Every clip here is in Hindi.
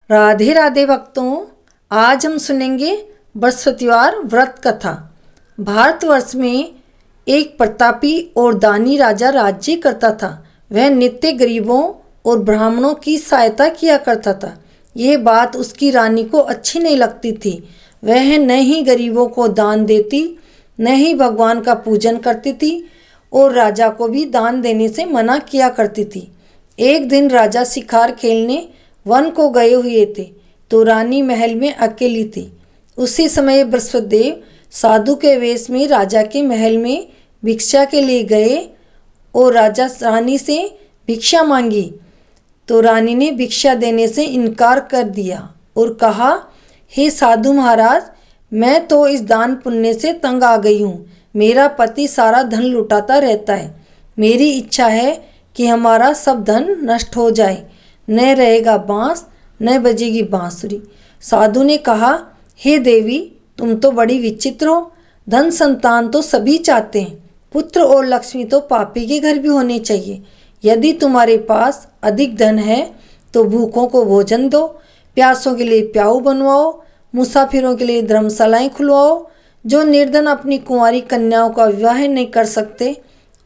राधे राधे भक्तों, आज हम सुनेंगे बृहस्पतिवार व्रत कथा। भारतवर्ष में एक प्रतापी और दानी राजा राज्य करता था। वह नित्य गरीबों और ब्राह्मणों की सहायता किया करता था। यह बात उसकी रानी को अच्छी नहीं लगती थी। वह न ही गरीबों को दान देती, न ही भगवान का पूजन करती थी और राजा को भी दान देने से मना किया करती थी। एक दिन राजा शिकार खेलने वन को गए हुए थे तो रानी महल में अकेली थी। उसी समय बृहस्पति देव साधु के वेश में राजा के महल में भिक्षा के लिए गए और राजा रानी से भिक्षा मांगी तो रानी ने भिक्षा देने से इनकार कर दिया और कहा, हे साधु महाराज, मैं तो इस दान पुण्य से तंग आ गई हूँ। मेरा पति सारा धन लुटाता रहता है। मेरी इच्छा है कि हमारा सब धन नष्ट हो जाए, न रहेगा बांस न बजेगी बांसुरी। साधु ने कहा, हे देवी, तुम तो बड़ी विचित्र हो। धन संतान तो सभी चाहते हैं, पुत्र और लक्ष्मी तो पापी के घर भी होने चाहिए। यदि तुम्हारे पास अधिक धन है तो भूखों को भोजन दो, प्यासों के लिए प्याऊ बनवाओ, मुसाफिरों के लिए धर्मशालाएं खुलवाओ। जो निर्धन अपनी कुंवारी कन्याओं का विवाह नहीं कर सकते,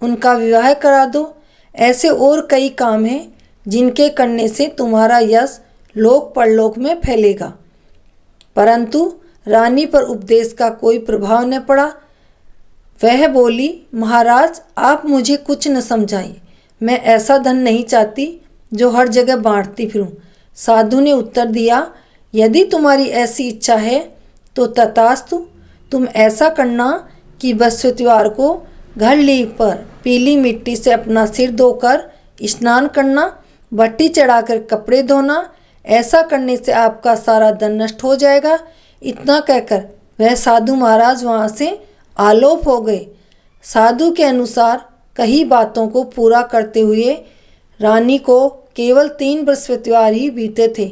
उनका विवाह करा दो। ऐसे और कई काम हैं जिनके करने से तुम्हारा यश लोक परलोक में फैलेगा। परंतु रानी पर उपदेश का कोई प्रभाव न पड़ा। वह बोली, महाराज, आप मुझे कुछ न समझाइए। मैं ऐसा धन नहीं चाहती जो हर जगह बांटती फिरूं। साधु ने उत्तर दिया, यदि तुम्हारी ऐसी इच्छा है तो तथास्तु। तुम ऐसा करना कि बृहस्पतिवार को घर लीप पर पीली मिट्टी से अपना सिर धोकर स्नान करना, भट्टी चढ़ाकर कपड़े धोना। ऐसा करने से आपका सारा धन नष्ट हो जाएगा। इतना कहकर वह साधु महाराज वहाँ से आलोप हो गए। साधु के अनुसार कई बातों को पूरा करते हुए रानी को केवल 3 बृहस्पतिवार ही बीते थे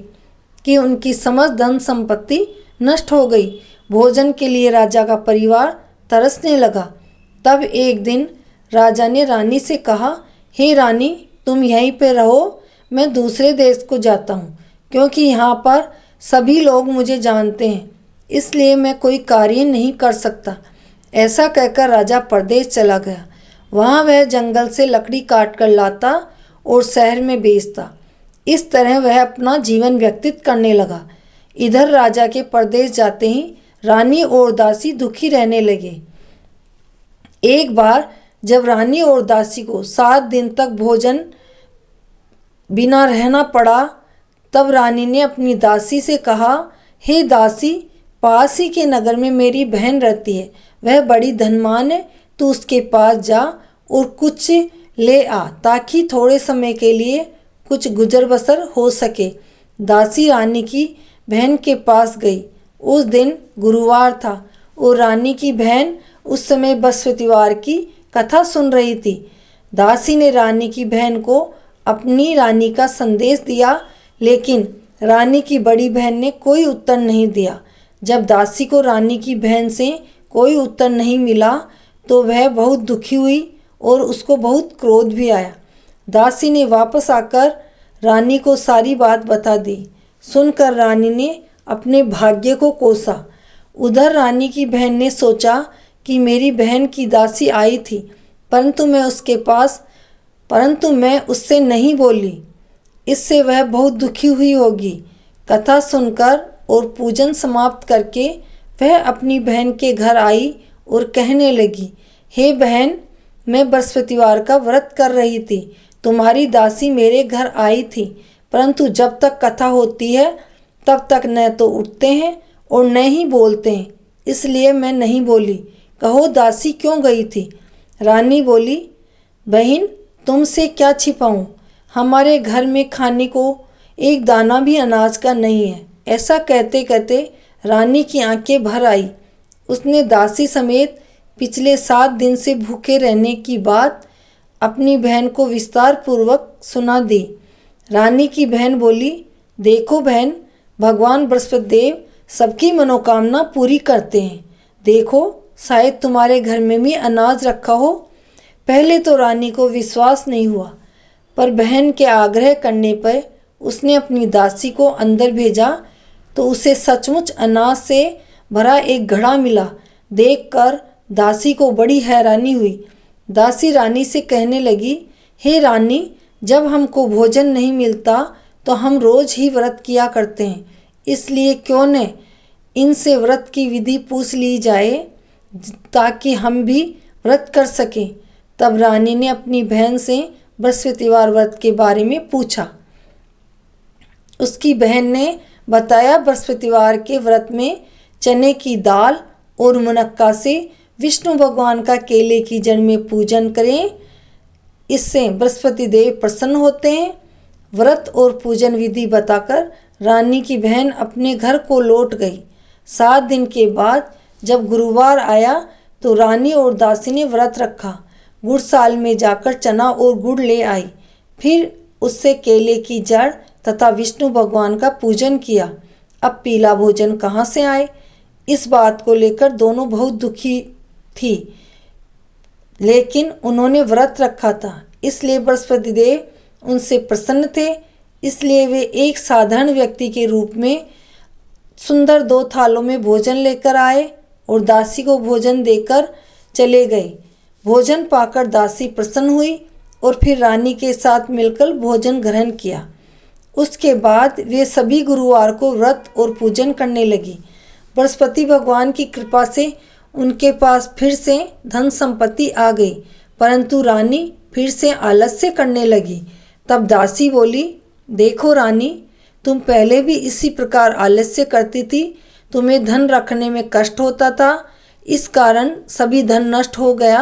कि उनकी समस्त धन संपत्ति नष्ट हो गई। भोजन के लिए राजा का परिवार तरसने लगा। तब एक दिन राजा ने रानी से कहा, हे रानी, तुम यहीं पे रहो, मैं दूसरे देश को जाता हूँ, क्योंकि यहाँ पर सभी लोग मुझे जानते हैं, इसलिए मैं कोई कार्य नहीं कर सकता। ऐसा कहकर राजा परदेश चला गया। वहाँ वह जंगल से लकड़ी काट कर लाता और शहर में बेचता। इस तरह वह अपना जीवन व्यतीत करने लगा। इधर राजा के परदेश जाते ही रानी और दासी दुखी रहने लगे। एक बार जब रानी और दासी को 7 दिन तक भोजन बिना रहना पड़ा, तब रानी ने अपनी दासी से कहा, हे दासी, पास ही के नगर में मेरी बहन रहती है। वह बड़ी धनवान है। तू उसके पास जा और कुछ ले आ ताकि थोड़े समय के लिए कुछ गुजर बसर हो सके। दासी रानी की बहन के पास गई। उस दिन गुरुवार था और रानी की बहन उस समय बृहस्पतिवार की कथा सुन रही थी। दासी ने रानी की बहन को अपनी रानी का संदेश दिया, लेकिन रानी की बड़ी बहन ने कोई उत्तर नहीं दिया। जब दासी को रानी की बहन से कोई उत्तर नहीं मिला तो वह बहुत दुखी हुई और उसको बहुत क्रोध भी आया। दासी ने वापस आकर रानी को सारी बात बता दी। सुनकर रानी ने अपने भाग्य को कोसा। उधर रानी की बहन ने सोचा कि मेरी बहन की दासी आई थी, परंतु मैं उससे नहीं बोली, इससे वह बहुत दुखी हुई होगी। कथा सुनकर और पूजन समाप्त करके वह अपनी बहन के घर आई और कहने लगी, हे बहन, मैं बृहस्पतिवार का व्रत कर रही थी। तुम्हारी दासी मेरे घर आई थी, परंतु जब तक कथा होती है तब तक न तो उठते हैं और न ही बोलते हैं, इसलिए मैं नहीं बोली। कहो दासी क्यों गई थी? रानी बोली, बहन, तुमसे क्या छिपाऊं? हमारे घर में खाने को एक दाना भी अनाज का नहीं है। ऐसा कहते कहते रानी की आंखें भर आई। उसने दासी समेत पिछले 7 दिन से भूखे रहने की बात अपनी बहन को विस्तार पूर्वक सुना दी। रानी की बहन बोली, देखो बहन, भगवान बृहस्पति देव सबकी मनोकामना पूरी करते हैं। देखो, शायद तुम्हारे घर में भी अनाज रखा हो। पहले तो रानी को विश्वास नहीं हुआ, पर बहन के आग्रह करने पर उसने अपनी दासी को अंदर भेजा तो उसे सचमुच अनाज से भरा एक घड़ा मिला। देखकर दासी को बड़ी हैरानी हुई। दासी रानी से कहने लगी, हे रानी, जब हमको भोजन नहीं मिलता तो हम रोज ही व्रत किया करते हैं, इसलिए क्यों न इनसे व्रत की विधि पूछ ली जाए ताकि हम भी व्रत कर सकें। तब रानी ने अपनी बहन से बृहस्पतिवार व्रत के बारे में पूछा। उसकी बहन ने बताया, बृहस्पतिवार के व्रत में चने की दाल और मुनक्का से विष्णु भगवान का केले की जड़ में पूजन करें, इससे बृहस्पति देव प्रसन्न होते हैं। व्रत और पूजन विधि बताकर रानी की बहन अपने घर को लौट गई। 7 दिन के बाद जब गुरुवार आया तो रानी और दासी ने व्रत रखा। गुड़साल में जाकर चना और गुड़ ले आई, फिर उससे केले की जड़ तथा विष्णु भगवान का पूजन किया। अब पीला भोजन कहाँ से आए, इस बात को लेकर दोनों बहुत दुखी थी, लेकिन उन्होंने व्रत रखा था, इसलिए बृहस्पति देव उनसे प्रसन्न थे। इसलिए वे एक साधारण व्यक्ति के रूप में सुंदर 2 थालों में भोजन लेकर आए और दासी को भोजन देकर चले गए। भोजन पाकर दासी प्रसन्न हुई और फिर रानी के साथ मिलकर भोजन ग्रहण किया। उसके बाद वे सभी गुरुवार को व्रत और पूजन करने लगी। बृहस्पति भगवान की कृपा से उनके पास फिर से धन संपत्ति आ गई, परंतु रानी फिर से आलस्य करने लगी। तब दासी बोली, देखो रानी, तुम पहले भी इसी प्रकार आलस्य करती थी, तुम्हें धन रखने में कष्ट होता था, इस कारण सभी धन नष्ट हो गया,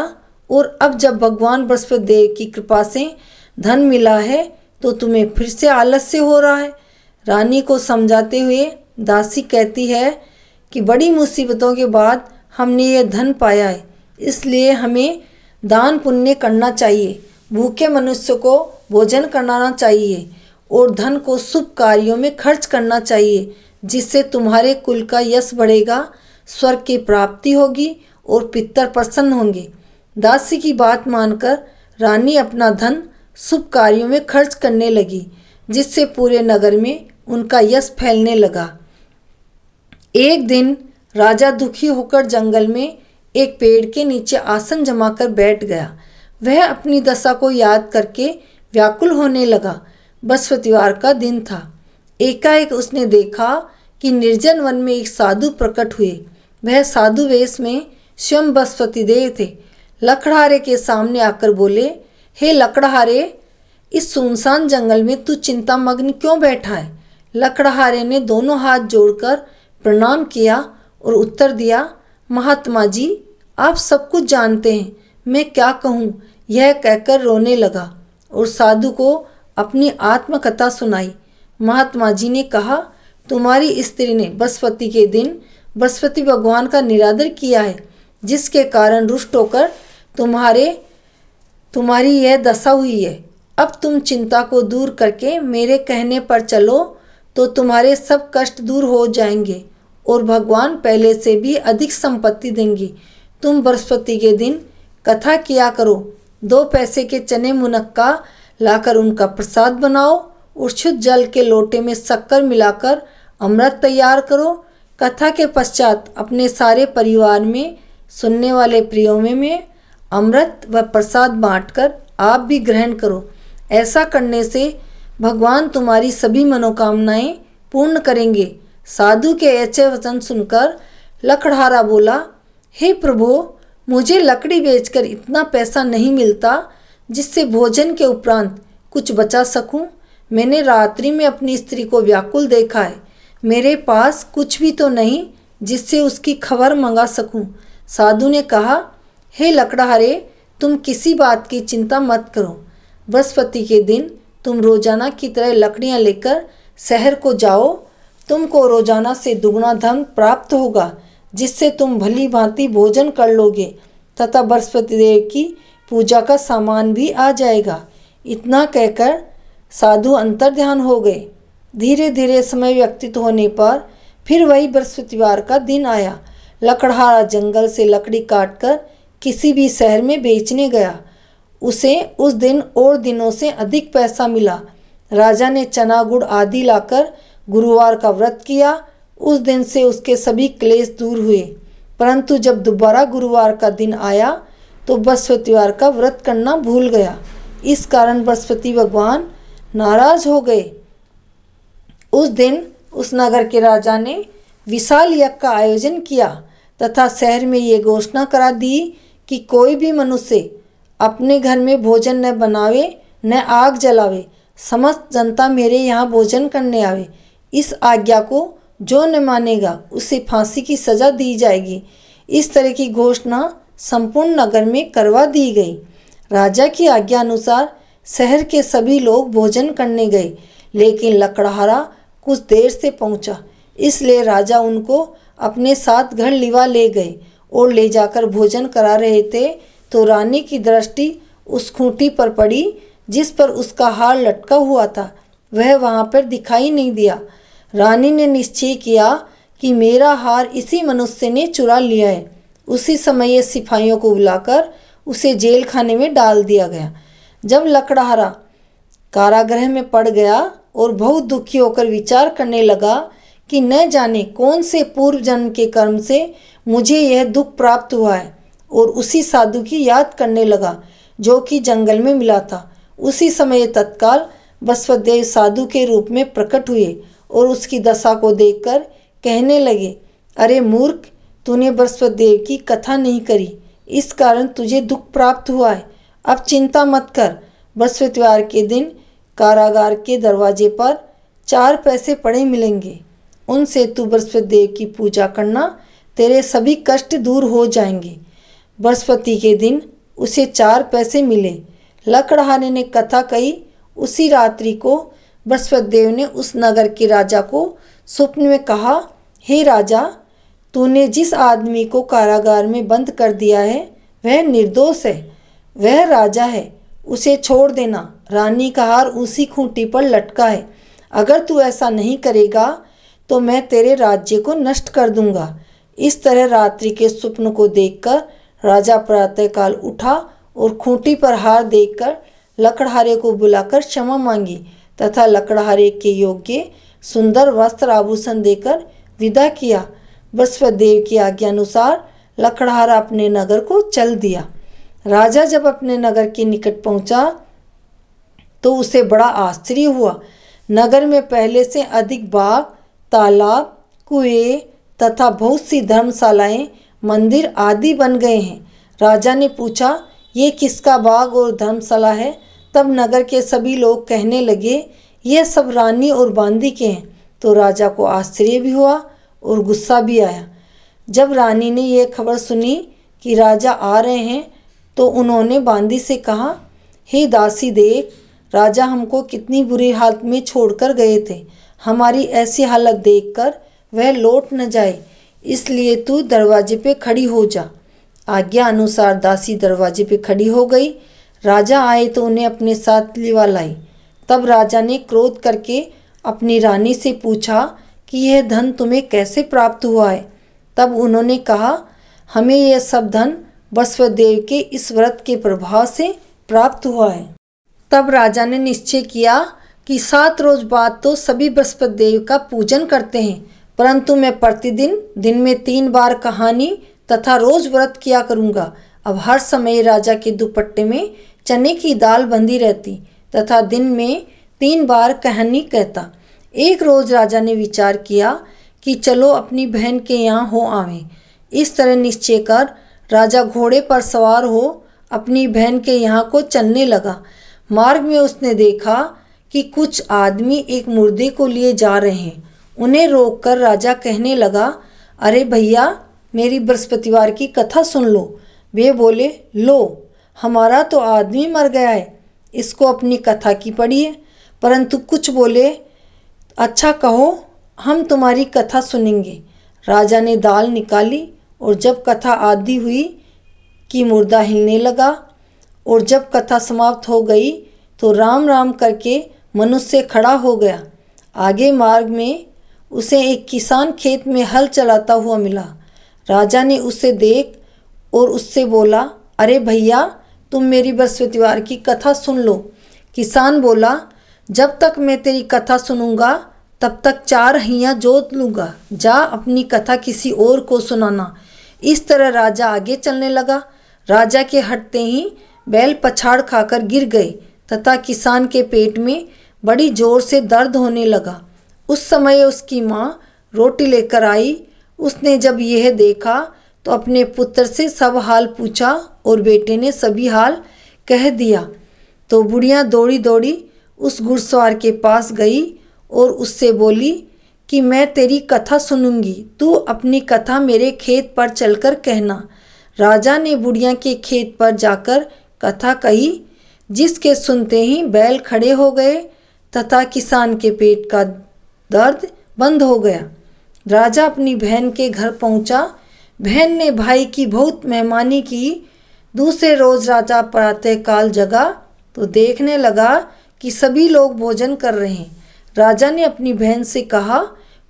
और अब जब भगवान बृहस्पति देव की कृपा से धन मिला है तो तुम्हें फिर से आलस्य हो रहा है। रानी को समझाते हुए दासी कहती है कि बड़ी मुसीबतों के बाद हमने ये धन पाया है, इसलिए हमें दान पुण्य करना चाहिए, भूखे मनुष्य को भोजन कराना चाहिए और धन को शुभ कार्यों में खर्च करना चाहिए, जिससे तुम्हारे कुल का यश बढ़ेगा, स्वर्ग की प्राप्ति होगी और पितर प्रसन्न होंगे। दासी की बात मानकर रानी अपना धन शुभ कार्यों में खर्च करने लगी, जिससे पूरे नगर में उनका यश फैलने लगा। एक दिन राजा दुखी होकर जंगल में एक पेड़ के नीचे आसन जमाकर बैठ गया। वह अपनी दशा को याद करके व्याकुल होने लगा। बृहस्पतिवार का दिन था। एकाएक उसने देखा कि निर्जन वन में एक साधु प्रकट हुए। वह साधु वेश में स्वयं बृहस्पति देव थे। लकड़हारे के सामने आकर बोले, हे लकड़हारे, इस सुनसान जंगल में तू चिंतामग्न क्यों बैठा है? लकड़हारे ने दोनों हाथ जोड़कर प्रणाम किया और उत्तर दिया, महात्मा जी, आप सब कुछ जानते हैं, मैं क्या कहूँ? यह कहकर रोने लगा और साधु को अपनी आत्मकथा सुनाई। महात्मा जी ने कहा, तुम्हारी स्त्री ने बृहस्पति के दिन बृहस्पति भगवान का निरादर किया है, जिसके कारण रुष्ट होकर तुम्हारी यह दशा हुई है। अब तुम चिंता को दूर करके मेरे कहने पर चलो तो तुम्हारे सब कष्ट दूर हो जाएंगे और भगवान पहले से भी अधिक संपत्ति देंगी। तुम बृहस्पति के दिन कथा किया करो, 2 पैसे के चने मुनक्का लाकर उनका प्रसाद बनाओ और शुद्ध जल के लोटे में शक्कर मिलाकर अमृत तैयार करो। कथा के पश्चात अपने सारे परिवार में सुनने वाले प्रियों में अमृत व प्रसाद बांटकर आप भी ग्रहण करो। ऐसा करने से भगवान तुम्हारी सभी मनोकामनाएं पूर्ण करेंगे। साधु के ऐसे वचन सुनकर लकड़हारा बोला, हे प्रभु, मुझे लकड़ी बेचकर इतना पैसा नहीं मिलता जिससे भोजन के उपरांत कुछ बचा सकूं। मैंने रात्रि में अपनी स्त्री को व्याकुल देखा है, मेरे पास कुछ भी तो नहीं जिससे उसकी खबर मंगा सकूं। साधु ने कहा, हे लकड़हारे, तुम किसी बात की चिंता मत करो। बृहस्पति के दिन तुम रोजाना की तरह लकड़ियां लेकर शहर को जाओ। तुमको रोजाना से दुगना धन प्राप्त होगा, जिससे तुम भली भांति भोजन कर लोगे तथा बृहस्पति देव की पूजा का सामान भी आ जाएगा। इतना कहकर साधु अंतर्ध्यान हो गए। धीरे धीरे समय व्यतीत होने पर फिर वही बृहस्पतिवार का दिन आया। लकड़हारा जंगल से लकड़ी काटकर किसी भी शहर में बेचने गया। उसे उस दिन और दिनों से अधिक पैसा मिला। राजा ने चना गुड़ आदि लाकर गुरुवार का व्रत किया। उस दिन से उसके सभी क्लेश दूर हुए। परंतु जब दोबारा गुरुवार का दिन आया तो बृहस्पतिवार का व्रत करना भूल गया। इस कारण बृहस्पति भगवान नाराज हो गए। उस दिन उस नगर के राजा ने विशाल यज्ञ का आयोजन किया तथा शहर में ये घोषणा करा दी कि कोई भी मनुष्य अपने घर में भोजन न बनावे न आग जलावे, समस्त जनता मेरे यहाँ भोजन करने आवे। इस आज्ञा को जो न मानेगा उसे फांसी की सज़ा दी जाएगी। इस तरह की घोषणा संपूर्ण नगर में करवा दी गई। राजा की आज्ञा अनुसार शहर के सभी लोग भोजन करने गए, लेकिन लकड़हारा कुछ देर से पहुंचा, इसलिए राजा उनको अपने साथ घर लिवा ले गए और ले जाकर भोजन करा रहे थे तो रानी की दृष्टि उस खूंटी पर पड़ी जिस पर उसका हार लटका हुआ था। वह वहाँ पर दिखाई नहीं दिया। रानी ने निश्चय किया कि मेरा हार इसी मनुष्य ने चुरा लिया है। उसी समय ये सिपाहियों को बुलाकर उसे जेल खाने में डाल दिया गया। जब लकड़हारा कारागृह में पड़ गया और बहुत दुखी होकर विचार करने लगा कि न जाने कौन से पूर्व जन्म के कर्म से मुझे यह दुख प्राप्त हुआ है, और उसी साधु की याद करने लगा जो कि जंगल में मिला था। उसी समय तत्काल बृहस्पतिदेव साधु के रूप में प्रकट हुए और उसकी दशा को देखकर कहने लगे, अरे मूर्ख, तूने बृहस्पतिदेव की कथा नहीं करी, इस कारण तुझे दुख प्राप्त हुआ है। अब चिंता मत कर। बृहस्पतिवार के दिन कारागार के दरवाजे पर 4 पैसे पड़े मिलेंगे, उनसे तू बृहस्पतिदेव की पूजा करना, तेरे सभी कष्ट दूर हो जाएंगे। बृहस्पति के दिन उसे 4 पैसे मिले। लकड़हारे ने कथा कही। उसी रात्रि को बृहस्पतिदेव ने उस नगर के राजा को स्वप्न में कहा, हे राजा, तूने जिस आदमी को कारागार में बंद कर दिया है वह निर्दोष है, वह राजा है, उसे छोड़ देना। रानी का हार उसी खूंटी पर लटका है। अगर तू ऐसा नहीं करेगा तो मैं तेरे राज्य को नष्ट कर दूंगा। इस तरह रात्रि के स्वप्न को देखकर राजा प्रातःकाल उठा और खूंटी पर हार देखकर लकड़हारे को बुलाकर क्षमा मांगी तथा लकड़हारे के योग्य सुंदर वस्त्र आभूषण देकर विदा किया। बृहस्पतिदेव की आज्ञा अनुसार लकड़हारा अपने नगर को चल दिया। राजा जब अपने नगर के निकट पहुंचा तो उसे बड़ा आश्चर्य हुआ। नगर में पहले से अधिक बाग, तालाब, कुएं तथा बहुत सी धर्मशालाएं, मंदिर आदि बन गए हैं। राजा ने पूछा, ये किसका बाग और धर्मशाला है? तब नगर के सभी लोग कहने लगे, यह सब रानी और बांदी के हैं। तो राजा को आश्चर्य भी हुआ और गुस्सा भी आया। जब रानी ने यह खबर सुनी कि राजा आ रहे हैं तो उन्होंने बांदी से कहा, हे दासी, देख, राजा हमको कितनी बुरी हालत में छोड़कर गए थे। हमारी ऐसी हालत देखकर वह लौट न जाए, इसलिए तू दरवाजे पे खड़ी हो जा। आज्ञा अनुसार दासी दरवाजे पे खड़ी हो गई। राजा आए तो उन्हें अपने साथ लिवा लाई। तब राजा ने क्रोध करके अपनी रानी से पूछा कि यह धन तुम्हें कैसे प्राप्त हुआ है? तब उन्होंने कहा, हमें यह सब धन बृहस्पतिदेव के इस व्रत के प्रभाव से प्राप्त हुआ है। तब राजा ने निश्चय किया कि 7 रोज बाद तो सभी बृहस्पतिदेव का पूजन करते हैं, परंतु मैं प्रतिदिन दिन में 3 बार कहानी तथा रोज व्रत किया करूँगा। अब हर समय राजा के दुपट्टे में चने की दाल बंधी रहती तथा दिन में 3 बार कहानी कहता। एक रोज राजा ने विचार किया कि चलो अपनी बहन के यहाँ हो आवें। इस तरह निश्चय कर राजा घोड़े पर सवार हो अपनी बहन के यहाँ को चलने लगा। मार्ग में उसने देखा कि कुछ आदमी एक मुर्दे को लिए जा रहे हैं। उन्हें रोककर राजा कहने लगा, अरे भैया, मेरी बृहस्पतिवार की कथा सुन लो। वे बोले, लो, हमारा तो आदमी मर गया है, इसको अपनी कथा की पढ़िए। परंतु कुछ बोले, अच्छा कहो, हम तुम्हारी कथा सुनेंगे। राजा ने दाल निकाली और जब कथा आदि हुई कि मुर्दा हिलने लगा, और जब कथा समाप्त हो गई तो राम राम करके मनुष्य खड़ा हो गया। आगे मार्ग में उसे एक किसान खेत में हल चलाता हुआ मिला। राजा ने उसे देख और उससे बोला, अरे भैया, तुम मेरी बृहस्पतिवार की कथा सुन लो। किसान बोला, जब तक मैं तेरी कथा सुनूंगा तब तक 4 हइयाँ जोत लूँगा। जा अपनी कथा किसी और को सुनाना। इस तरह राजा आगे चलने लगा। राजा के हटते ही बैल पछाड़ खाकर गिर गए तथा किसान के पेट में बड़ी जोर से दर्द होने लगा। उस समय उसकी माँ रोटी लेकर आई। उसने जब यह देखा तो अपने पुत्र से सब हाल पूछा और बेटे ने सभी हाल कह दिया। तो बुढ़िया दौड़ी दौड़ी उस घुड़सवार के पास गई और उससे बोली कि मैं तेरी कथा सुनूंगी, तू अपनी कथा मेरे खेत पर चलकर कहना। राजा ने बुढ़िया के खेत पर जाकर कथा कही, जिसके सुनते ही बैल खड़े हो गए तथा किसान के पेट का दर्द बंद हो गया। राजा अपनी बहन के घर पहुंचा। बहन ने भाई की बहुत मेहमानी की। दूसरे रोज राजा प्रातःकाल जगा तो देखने लगा कि सभी लोग भोजन कर रहे हैं। राजा ने अपनी बहन से कहा,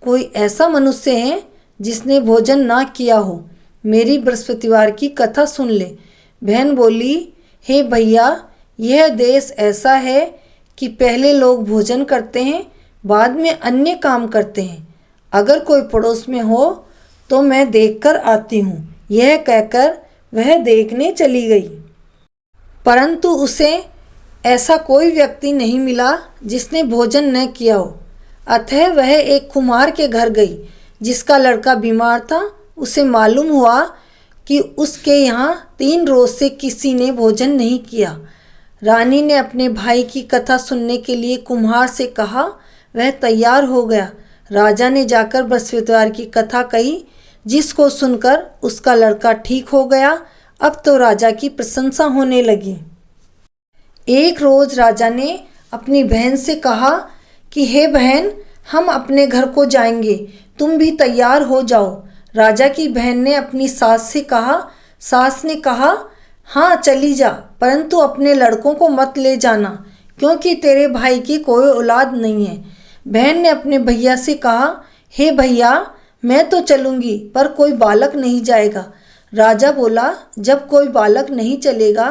कोई ऐसा मनुष्य है जिसने भोजन ना किया हो, मेरी बृहस्पतिवार की कथा सुन ले। बहन बोली, हे भैया, यह देश ऐसा है कि पहले लोग भोजन करते हैं, बाद में अन्य काम करते हैं। अगर कोई पड़ोस में हो तो मैं देखकर आती हूँ। यह कहकर वह देखने चली गई, परंतु उसे ऐसा कोई व्यक्ति नहीं मिला जिसने भोजन न किया हो। अतः वह एक कुम्हार के घर गई जिसका लड़का बीमार था। उसे मालूम हुआ कि उसके यहाँ 3 रोज से किसी ने भोजन नहीं किया। रानी ने अपने भाई की कथा सुनने के लिए कुम्हार से कहा। वह तैयार हो गया। राजा ने जाकर बृहस्पतिवार की कथा कही, जिसको सुनकर उसका लड़का ठीक हो गया। अब तो राजा की प्रशंसा होने लगी। एक रोज राजा ने अपनी बहन से कहा कि हे बहन, हम अपने घर को जाएंगे, तुम भी तैयार हो जाओ। राजा की बहन ने अपनी सास से कहा। सास ने कहा, हाँ चली जा, परंतु अपने लड़कों को मत ले जाना, क्योंकि तेरे भाई की कोई औलाद नहीं है। बहन ने अपने भैया से कहा, हे भैया, मैं तो चलूँगी पर कोई बालक नहीं जाएगा। राजा बोला, जब कोई बालक नहीं चलेगा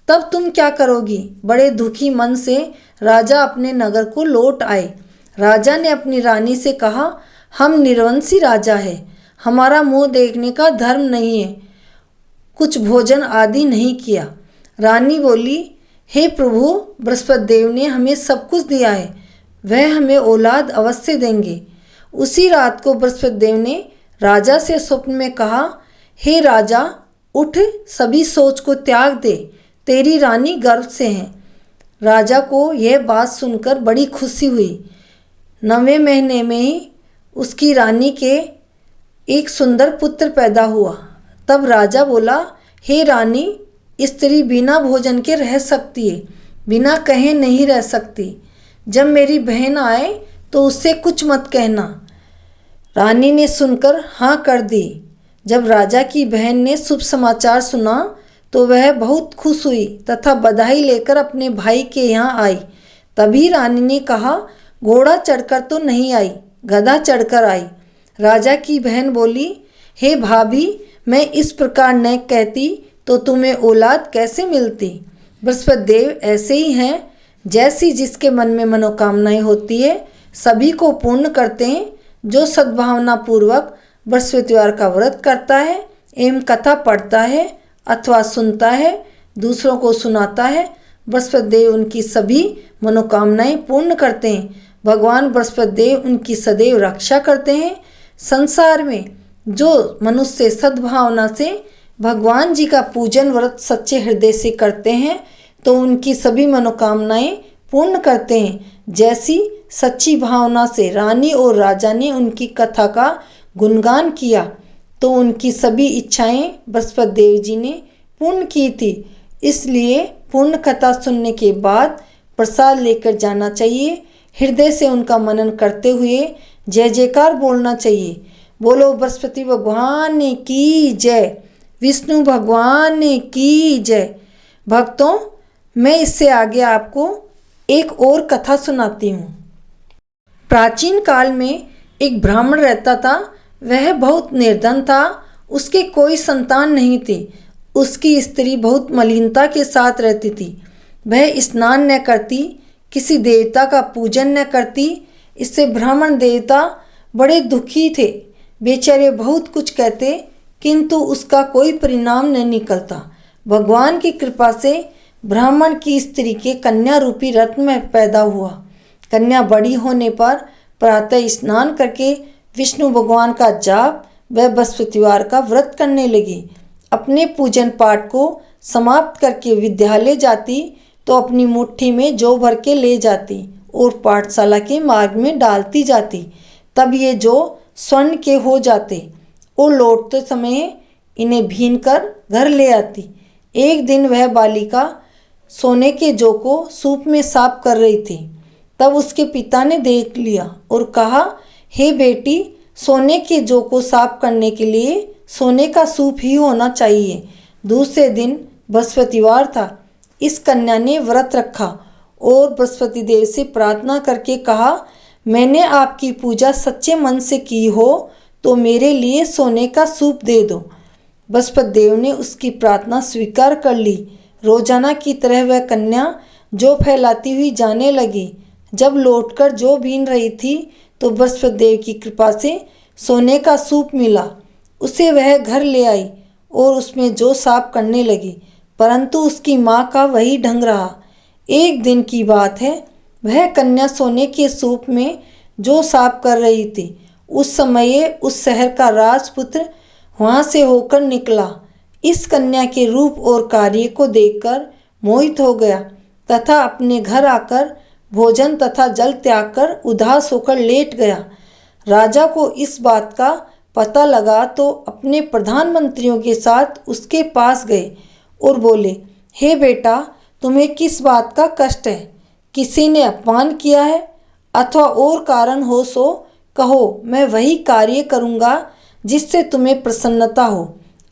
तब तुम क्या करोगी? बड़े दुखी मन से राजा अपने नगर को लौट आए। राजा ने अपनी रानी से कहा, हम निर्वंशी राजा है, हमारा मुंह देखने का धर्म नहीं है, कुछ भोजन आदि नहीं किया। रानी बोली, हे प्रभु, बृहस्पति देव ने हमें सब कुछ दिया है, वह हमें औलाद अवश्य देंगे। उसी रात को बृहस्पति देव ने राजा से स्वप्न में कहा, हे राजा, उठ, सभी सोच को त्याग दे, तेरी रानी गर्भ से है। राजा को यह बात सुनकर बड़ी खुशी हुई। 9वें महीने में ही उसकी रानी के एक सुंदर पुत्र पैदा हुआ। तब राजा बोला, हे रानी, स्त्री बिना भोजन के रह सकती है, बिना कहे नहीं रह सकती। जब मेरी बहन आए तो उससे कुछ मत कहना। रानी ने सुनकर हाँ कर दी। जब राजा की बहन ने शुभ समाचार सुना तो वह बहुत खुश हुई तथा बधाई लेकर अपने भाई के यहाँ आई। तभी रानी ने कहा, घोड़ा चढ़कर तो नहीं आई, गधा चढ़कर आई। राजा की बहन बोली, हे भाभी, मैं इस प्रकार न कहती तो तुम्हें औलाद कैसे मिलती? बृहस्पति देव ऐसे ही हैं, जैसी जिसके मन में मनोकामनाएं होती है सभी को पूर्ण करते हैं। जो सद्भावना पूर्वक बृहस्पतिवार का व्रत करता है एवं कथा पढ़ता है अथवा सुनता है, दूसरों को सुनाता है, बृहस्पति देव उनकी सभी मनोकामनाएं पूर्ण करते हैं। भगवान बृहस्पति देव उनकी सदैव रक्षा करते हैं। संसार में जो मनुष्य सद्भावना से भगवान जी का पूजन व्रत सच्चे हृदय से करते हैं तो उनकी सभी मनोकामनाएं पूर्ण करते हैं। जैसी सच्ची भावना से रानी और राजा ने उनकी कथा का गुणगान किया तो उनकी सभी इच्छाएं बृहस्पति देव जी ने पूर्ण की थी। इसलिए पूर्ण कथा सुनने के बाद प्रसाद लेकर जाना चाहिए। हृदय से उनका मनन करते हुए जय जयकार बोलना चाहिए। बोलो बृहस्पति भगवान की जय, विष्णु भगवान की जय। भक्तों, मैं इससे आगे आपको एक और कथा सुनाती हूँ। प्राचीन काल में एक ब्राह्मण रहता था। वह बहुत निर्धन था, उसके कोई संतान नहीं थी। उसकी स्त्री बहुत मलिनता के साथ रहती थी। वह स्नान न करती, किसी देवता का पूजन न करती। इससे ब्राह्मण देवता बड़े दुखी थे। बेचारे बहुत कुछ कहते किंतु उसका कोई परिणाम न निकलता। भगवान की कृपा से ब्राह्मण की स्त्री के कन्या रूपी रत्न में पैदा हुआ। कन्या बड़ी होने पर प्रातः स्नान करके विष्णु भगवान का जाप व बृहस्पतिवार का व्रत करने लगी। अपने पूजन पाठ को समाप्त करके विद्यालय जाती तो अपनी मुट्ठी में जौ भर के ले जाती और पाठशाला के मार्ग में डालती जाती। तब ये जौ स्वर्ण के हो जाते और लौटते समय इन्हें भीन कर घर ले आती। एक दिन वह बालिका सोने के जौ को सूप में साफ कर रही थी। तब उसके पिता ने देख लिया और कहा, हे बेटी, सोने के जौ को साफ करने के लिए सोने का सूप ही होना चाहिए। दूसरे दिन बृहस्पतिवार था। इस कन्या ने व्रत रखा और बृहस्पति देव से प्रार्थना करके कहा, मैंने आपकी पूजा सच्चे मन से की हो तो मेरे लिए सोने का सूप दे दो। बृहस्पति देव ने उसकी प्रार्थना स्वीकार कर ली। रोजाना की तरह वह कन्या जौ फैलाती हुई जाने लगी। जब लौटकर जौ बीन रही थी तो बृहस्पति देव की कृपा से सोने का सूप मिला। उसे वह घर ले आई और उसमें जौ साफ करने लगी, परंतु उसकी माँ का वही ढंग रहा। एक दिन की बात है, वह कन्या सोने के सूप में जौ साफ कर रही थी। उस समय उस शहर का राजपुत्र वहाँ से होकर निकला। इस कन्या के रूप और कार्य को देखकर मोहित हो गया तथा अपने घर आकर भोजन तथा जल त्याग कर उदास होकर लेट गया। राजा को इस बात का पता लगा तो अपने प्रधानमंत्रियों के साथ उसके पास गए और बोले, हे बेटा, तुम्हें किस बात का कष्ट है? किसी ने अपमान किया है अथवा और कारण हो सो कहो, मैं वही कार्य करूँगा जिससे तुम्हें प्रसन्नता हो।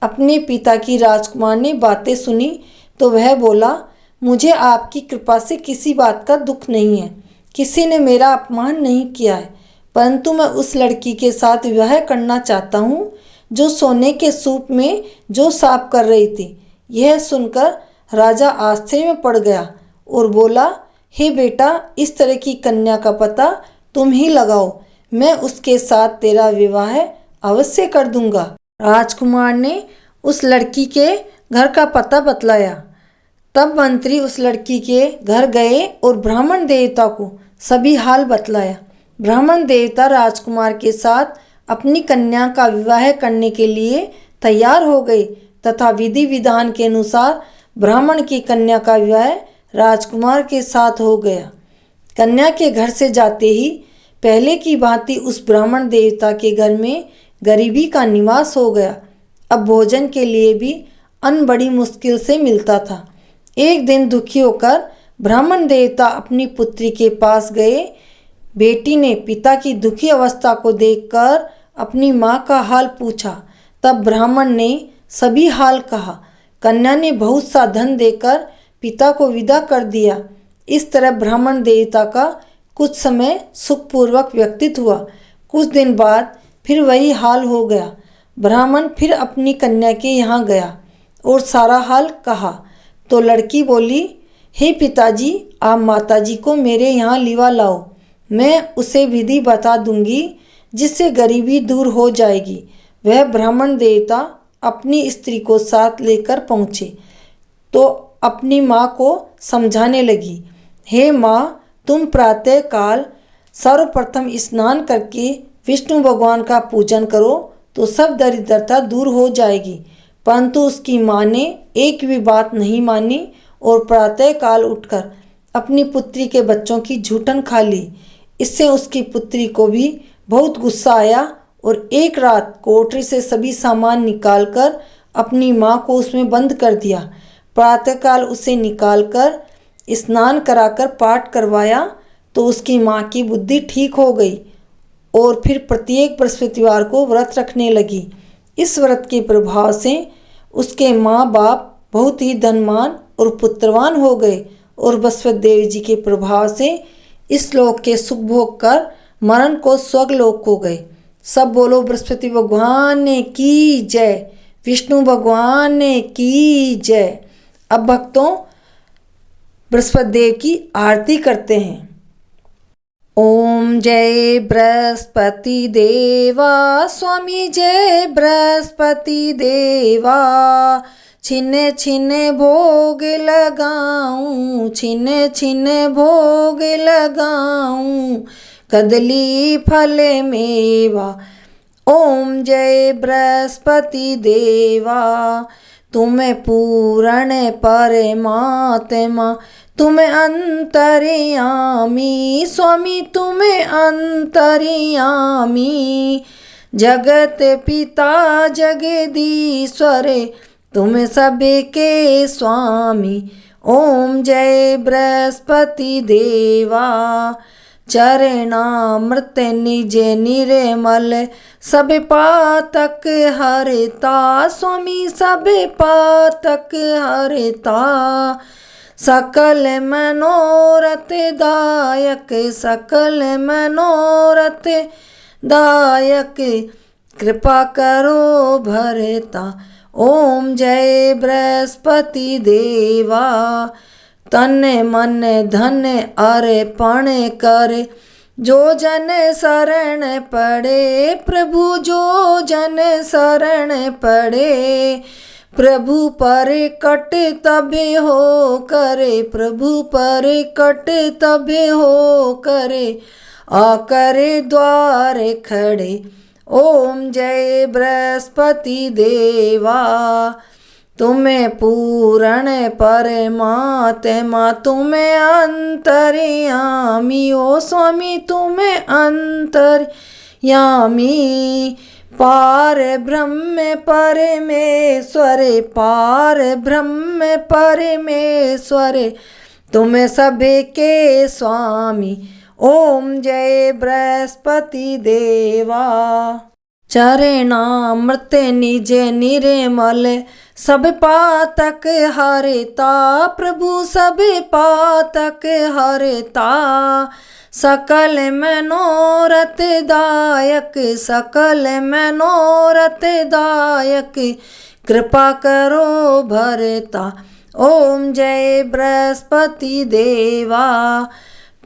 अपने पिता की राजकुमार ने बातें सुनी तो वह बोला, मुझे आपकी कृपा से किसी बात का दुख नहीं है। किसी ने मेरा अपमान नहीं किया है, परंतु मैं उस लड़की के साथ विवाह करना चाहता हूँ जो सोने के सूप में जौ साफ कर रही थी। यह सुनकर राजा आश्चर्य में पड़ गया और बोला, हे बेटा, इस तरह की कन्या का पता तुम ही लगाओ, मैं उसके साथ तेरा विवाह अवश्य कर दूंगा। राजकुमार ने उस लड़की के घर का पता बतलाया। तब मंत्री उस लड़की के घर गए और ब्राह्मण देवता को सभी हाल बतलाया। ब्राह्मण देवता राजकुमार के साथ अपनी कन्या का विवाह करने के लिए तैयार हो गए तथा विधि विधान के अनुसार ब्राह्मण की कन्या का विवाह राजकुमार के साथ हो गया। कन्या के घर से जाते ही पहले की भांति उस ब्राह्मण देवता के घर में गरीबी का निवास हो गया। अब भोजन के लिए भी अन्न बड़ी मुश्किल से मिलता था। एक दिन दुखी होकर ब्राह्मण देवता अपनी पुत्री के पास गए। बेटी ने पिता की दुखी अवस्था को देखकर अपनी माँ का हाल पूछा। तब ब्राह्मण ने सभी हाल कहा। कन्या ने बहुत सा धन देकर पिता को विदा कर दिया। इस तरह ब्राह्मण देवता का कुछ समय सुखपूर्वक व्यतीत हुआ। कुछ दिन बाद फिर वही हाल हो गया। ब्राह्मण फिर अपनी कन्या के यहाँ गया और सारा हाल कहा तो लड़की बोली, हे पिताजी, आप माताजी को मेरे यहाँ लिवा लाओ, मैं उसे विधि बता दूंगी जिससे गरीबी दूर हो जाएगी। वह ब्राह्मण देवता अपनी स्त्री को साथ लेकर पहुँचे तो अपनी माँ को समझाने लगी, हे माँ, तुम प्रातः काल सर्वप्रथम स्नान करके विष्णु भगवान का पूजन करो तो सब दरिद्रता दूर हो जाएगी। परंतु उसकी माँ ने एक भी बात नहीं मानी और प्रातः काल उठकर अपनी पुत्री के बच्चों की जूठन खा ली। इससे उसकी पुत्री को भी बहुत गुस्सा आया और एक रात कोठरी से सभी सामान निकालकर अपनी माँ को उसमें बंद कर दिया। प्रातःकाल उसे निकालकर स्नान कराकर पाठ करवाया तो उसकी माँ की बुद्धि ठीक हो गई और फिर प्रत्येक बृहस्पतिवार को व्रत रखने लगी। इस व्रत के प्रभाव से उसके माँ बाप बहुत ही धनवान और पुत्रवान हो गए और बृहस्पति देव जी के प्रभाव से इस लोक के सुख भोग कर मरण को स्वर्गलोक हो गए। सब बोलो बृहस्पति भगवान ने की जय, विष्णु भगवान ने की जय। अब भक्तों, बृहस्पति देव की आरती करते हैं। ओम जय बृहस्पति देवा, स्वामी जय बृहस्पति देवा। छिने छिने भोग लगाऊं, छिने छिने भोग लगाऊं, कदली फल मेवा। ओम जय बृहस्पति देवा, तुम्हें पूर्ण परमात्मा, तुम्हें अंतर्यामी, स्वामी तुम्हें अंतर्यामी। जगत पिता जगदीश्वर, तुम सबके स्वामी। ओम जय बृहस्पति देवा, चरणामृत निज निर्मल, सब पातक हरता, स्वामी सब पातक हरता। सकल मनोरथ दायक, सकल मनोरथ दायक, कृपा करो भरता। ओम जय बृहस्पति देवा, तन मन धन अर्पण कर, जो जन शरण पड़े प्रभु, जो जन शरण पड़े। प्रभु पर कट तब हो करे, प्रभु पर कट तब हो करे, आकर द्वार खड़े। ओम जय बृहस्पति देवा, तुम्हें पूर्ण परमात्मा, तुम्हें अंतर्यामी, ओ स्वामी तुम्हें अंतर्यामी। पार ब्रह्म परमेश्वर, पार ब्रह्म परमेश्वर, तुम सबके स्वामी। ओम जय बृहस्पति देवा, चरणामृत निज निर्मल, सब पातक हरता, प्रभु सब पातक हरता। सकल मनोरथ दायक, सकल मनोरथ दायक, कृपा करो भरता। ओम जय बृहस्पति देवा,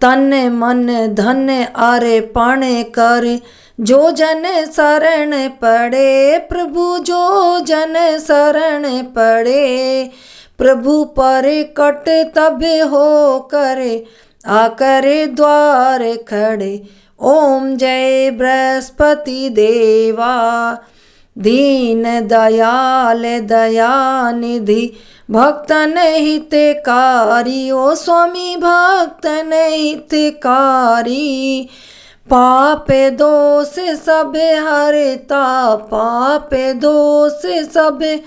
तन मन धन अर्पण कर, जो जन शरण पड़े प्रभु, जो जन शरण पड़े। प्रभु पर कट तब हो करे, आकर द्वार खड़े। ओम जय बृहस्पति देवा, दीन दयाल दयानिधि, भक्तन हितकारी, ओ स्वामी भक्तन हितकारी। पाप दोष सब हरता, पाप दोष सब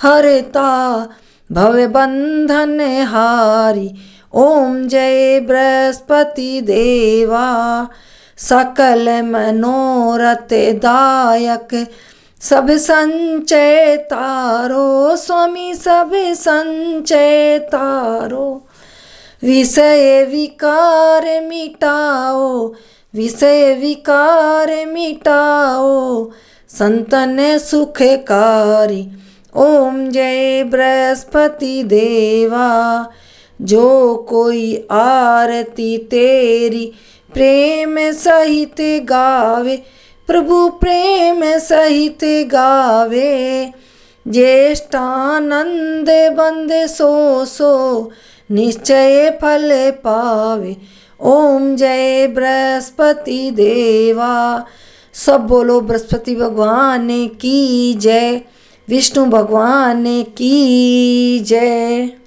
हरता, भव बंधन हारी। ओम जय बृहस्पति देवा, सकल मनोरथ दायक, सब संचय तारो, स्वामी सब संचय तारो। विषय विकार मिटाओ, विषय विकार मिटाओ, संतन सुखकारी। ओम जय बृहस्पति देवा, जो कोई आरती तेरी प्रेम सहित गावे, प्रभु प्रेम सहित गावे। ज्येष्ठानंद बंद सो सो, निश्चय फल पावे। ओम जय बृहस्पति देवा। सब बोलो बृहस्पति भगवान की जय, विष्णु भगवान की जय।